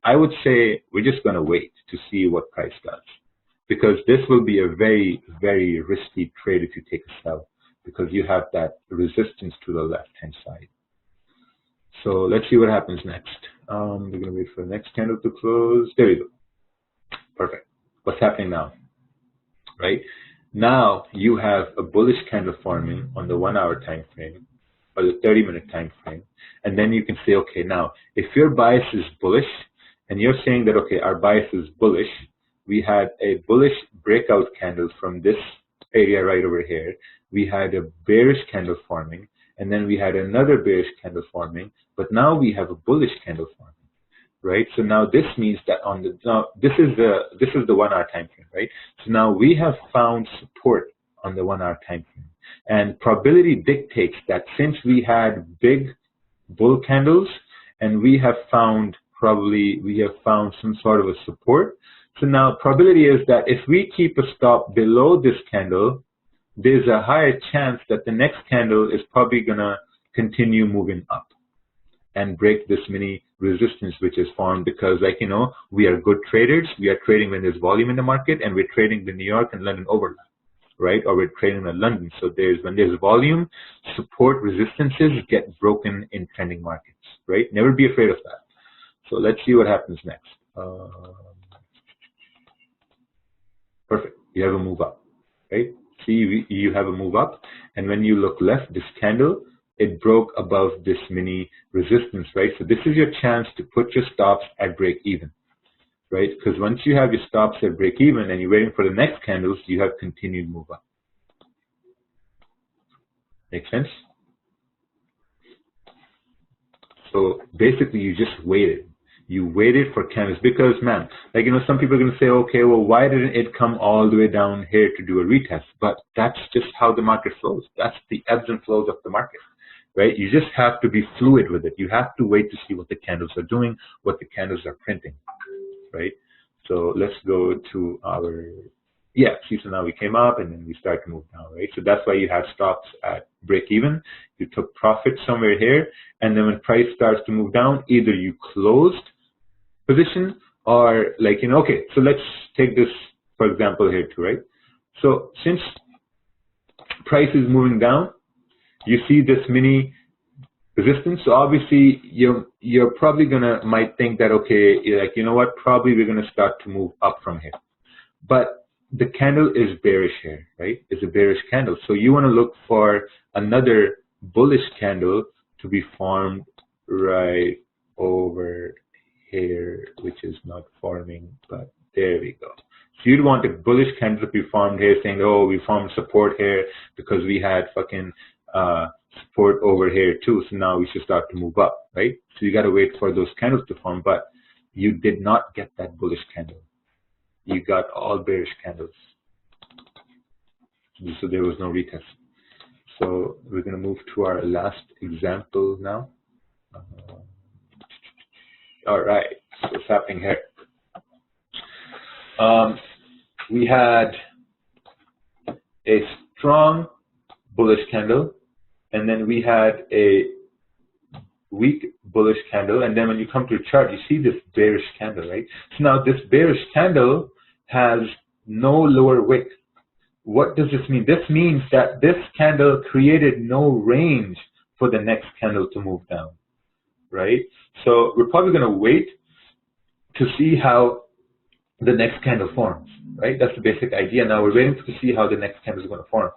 I would say we're just going to wait to see what price does, because this will be a very, very risky trade if you take a sell, because you have that resistance to the left-hand side. So let's see what happens next. We're going to wait for the next candle to close. There we go. Perfect. What's happening now? Right? Now you have a bullish candle forming on the 1 hour time frame or the 30-minute time frame. And then you can say, okay, now if your bias is bullish and you're saying that, okay, our bias is bullish, we had a bullish breakout candle from this area right over here. We had a bearish candle forming, and then we had another bearish candle forming, but now we have a bullish candle forming, right? So now this means that this is the 1 hour time frame, right? So now we have found support on the 1 hour time frame, and probability dictates that since we had big bull candles and we have found some sort of a support. So now probability is that if we keep a stop below this candle, there's a higher chance that the next candle is probably gonna continue moving up and break this mini resistance which is formed, because, like, you know, we are good traders. We are trading when there's volume in the market, and we're trading the New York and London overlap, right? Or we're trading in London. So when there's volume, support resistances get broken in trending markets, right? Never be afraid of that. So let's see what happens next. Perfect. You have a move up, right? See, you have a move up, and when you look left, this candle, it broke above this mini resistance, right? So this is your chance to put your stops at break even, right? Because once you have your stops at break even and you're waiting for the next candles, you have continued move up. Make sense? So basically, you just waited. You waited for candles because, man, like, you know, some people are going to say, okay, well, why didn't it come all the way down here to do a retest? But that's just how the market flows. That's the ebbs and flows of the market, right? You just have to be fluid with it. You have to wait to see what the candles are doing, what the candles are printing, right? So let's go to our, see, so now we came up and then we start to move down, right? So that's why you have stops at break even. You took profit somewhere here, and then when price starts to move down, either you closed position or, like, you know, okay, so let's take this for example here too, right? So since price is moving down, you see this mini resistance. So obviously you're probably might think that, okay, you're like, you know what, probably we're gonna start to move up from here. But the candle is bearish here, right? It's a bearish candle. So you want to look for another bullish candle to be formed right over here, which is not forming, but there we go. So you'd want a bullish candle to be formed here, saying, oh, we formed support here because we had fucking support over here too. So now we should start to move up, right? So you got to wait for those candles to form, but you did not get that bullish candle. You got all bearish candles. So there was no retest. So we're going to move to our last example now. All right, so what's happening here? We had a strong bullish candle, and then we had a weak bullish candle, and then when you come to the chart, you see this bearish candle, right? So now this bearish candle has no lower wick. What does this mean? This means that this candle created no range for the next candle to move down, right? So we're probably going to wait to see how the next candle forms, right? That's the basic idea. Now we're waiting to see how the next candle is going to form.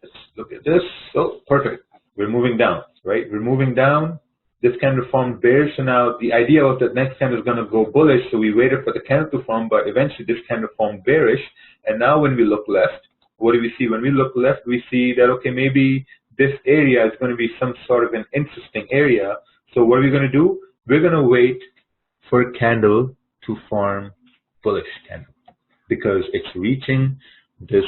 Let's look at this. Oh, perfect. We're moving down, right? We're moving down. This candle formed bearish. So now the idea was that next candle is going to go bullish. So we waited for the candle to form, but eventually this candle formed bearish. And now when we look left, what do we see? When we look left, we see that, okay, maybe this area is going to be some sort of an interesting area. So what are we going to do? We're going to wait for a candle to form bullish candle because it's reaching this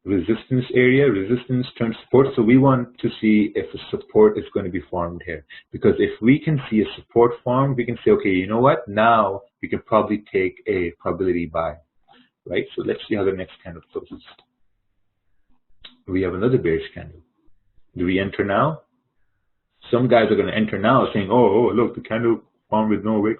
resistance area, resistance turns support. So we want to see if a support is going to be formed here, because if we can see a support form, we can say, okay, you know what, now we can probably take a probability buy, right? So let's see how the next candle closes. We have another bearish candle. Do we enter now? Some guys are going to enter now saying, oh, look, the candle formed with no wick.